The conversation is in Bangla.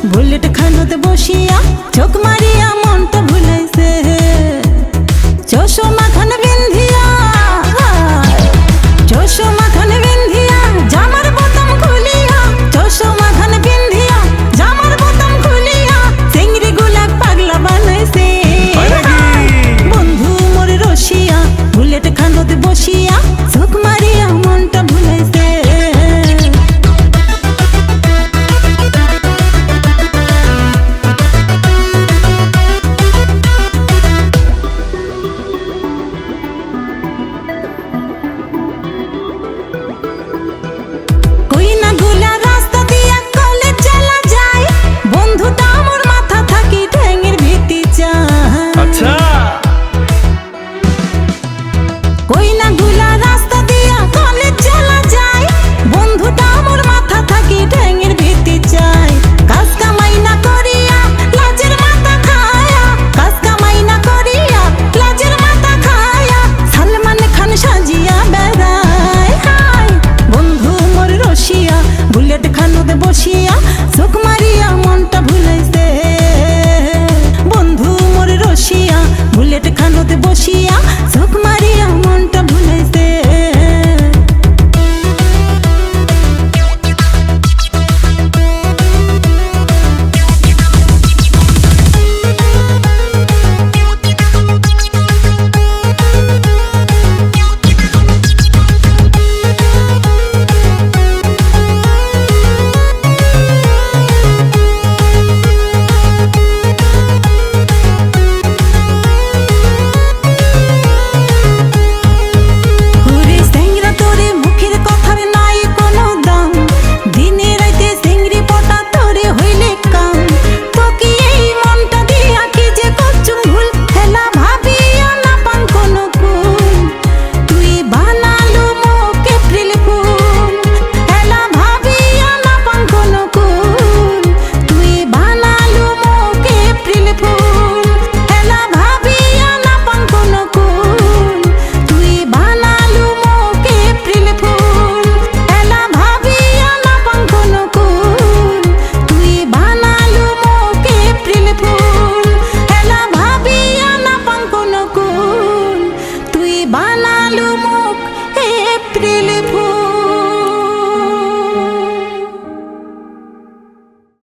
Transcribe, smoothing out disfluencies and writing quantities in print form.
বুলেট খানোতে বসিয়া চোখ মারিয়া মনটা ভুলাইছে চশমা খান বিন্ধিয়া চশমা খান বিন্ধিয়া জামার বোতাম খুলিয়া চশমা খান বিন্ধিয়া জামার বোতাম খুলিয়া চিংড়ি গুলা পাগলা বানাইছে বন্ধু মোর রসিয়া বুলেট খানোতে বসিয়া চোখ মারিয়া মনটা ভুলাইছে বুলেট খানোতে বসিয়া চোখ মারিয়া মনটা ভুলাইছে বন্ধু মোর রসিয়া বুলেট খানোতে বসিয়া চোখ মারিয়া মনটা ভুলাইছে বানালু